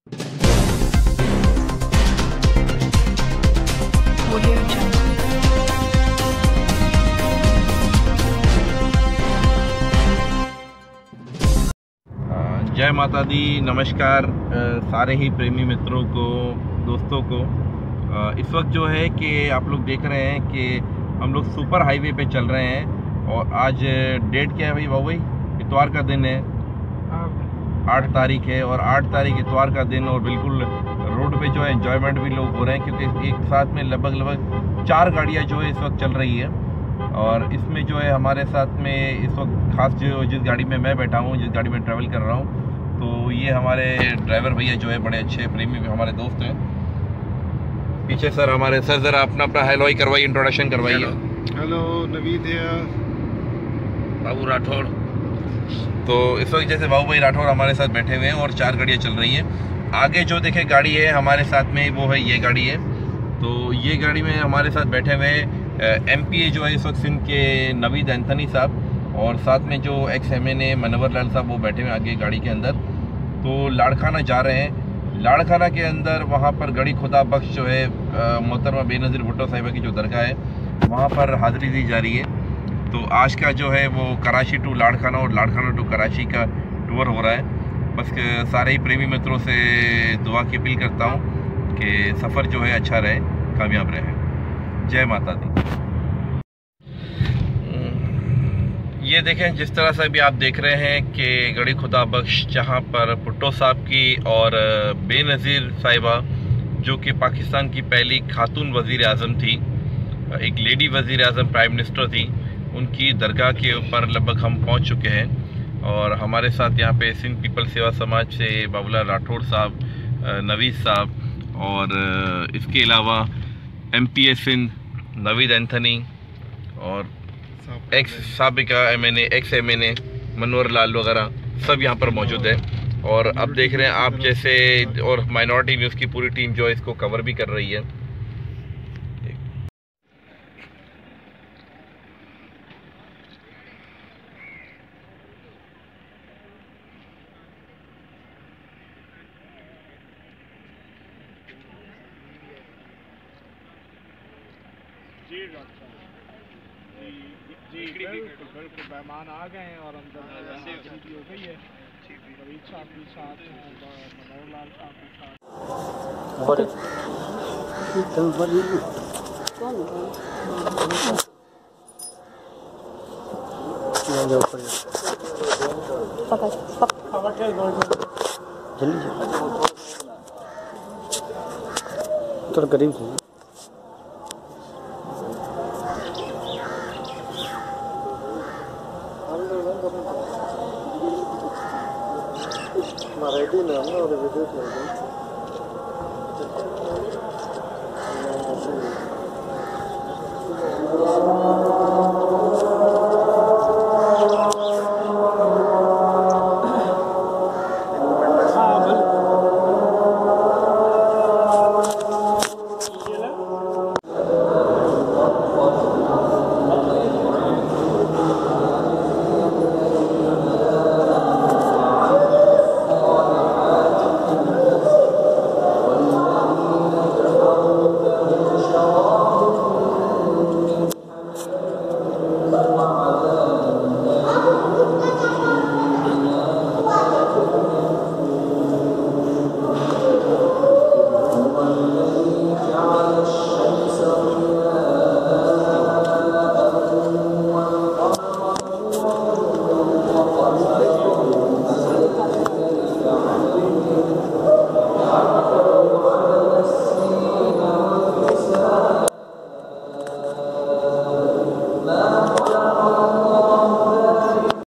जय माता दी। नमस्कार सारे ही प्रेमी मित्रों को, दोस्तों को। इस वक्त जो है कि आप लोग देख रहे हैं कि हम लोग सुपर हाईवे पे चल रहे हैं और आज डेट क्या है भाई? भाई इतवार का दिन है, 8 तारीख है और 8 तारीख इतवार का दिन, और बिल्कुल रोड पे जो है एंजॉयमेंट भी लोग हो रहे हैं क्योंकि एक साथ में लगभग 4 गाड़ियाँ जो है इस वक्त चल रही है। और इसमें जो है हमारे साथ में इस वक्त खास जिस गाड़ी में मैं बैठा हूँ, जिस गाड़ी में ट्रैवल कर रहा हूँ, तो ये हमारे ड्राइवर भैया जो है बड़े अच्छे प्रेमी हमारे दोस्त हैं। पीछे सर हमारे सर ज़रा अपना हेलो ही करवाइए, इंट्रोडक्शन करवाइए। हेलो, नवीद है, बाबू राठौड़। तो इस वक्त जैसे बाबू भाई राठौड़ हमारे साथ बैठे हुए हैं और 4 गाड़ियाँ चल रही हैं। आगे जो देखे गाड़ी है हमारे साथ में, वो है ये गाड़ी है। तो ये गाड़ी में हमारे साथ बैठे हुए MPA जो है इस वक्त सिंध के नवीद एंथनी साहब, और साथ में जो XMNA मनोहर लाल साहब वो बैठे हुए आगे गाड़ी के अंदर। तो लाड़खाना जा रहे हैं। लाड़खाना के अंदर वहाँ पर गड़ी खुदा बख्श जो है मोहतरमा बेनज़ीर भुट्टो साहिबा की जो दरगाह है वहाँ पर हाज़िरी दी जा रही है। तो आज का जो है वो कराची टू लाड़खाना और लाड़खाना टू कराची का टूर हो रहा है। बस सारे ही प्रेमी मित्रों से दुआ की अपील करता हूँ कि सफ़र जो है अच्छा रहे, कामयाब रहे। जय माता दी। ये देखें जिस तरह से अभी आप देख रहे हैं कि गड़ी खुदा बख्श, जहाँ पर भुट्टो साहब की और बेनज़ीर साहिबा जो कि पाकिस्तान की पहली खातून वज़ीर आज़म थी, एक लेडी वज़ीर आज़म प्राइम मिनिस्टर थी, उनकी दरगाह के ऊपर लगभग हम पहुंच चुके हैं। और हमारे साथ यहाँ पे सिंध पीपल सेवा समाज से बाबूलाल राठौड़ साहब, नवीद साहब, और इसके अलावा MPA सिंध नवीद एंथनी और साबिका MNA XMNA मनोहर लाल वगैरह सब यहाँ पर मौजूद है। और अब देख रहे हैं आप जैसे, और माइनॉरिटी न्यूज़ की पूरी टीम जो है इसको कवर भी कर रही है। जी बिल्कुल मेहमान आ गए हैं और अंदर भी हो गई है। रवीद साहब भी साथ हैं, मनोहर लाल साहब भी साथ। तो करीब रेडी ना और वीडियो चल रही है।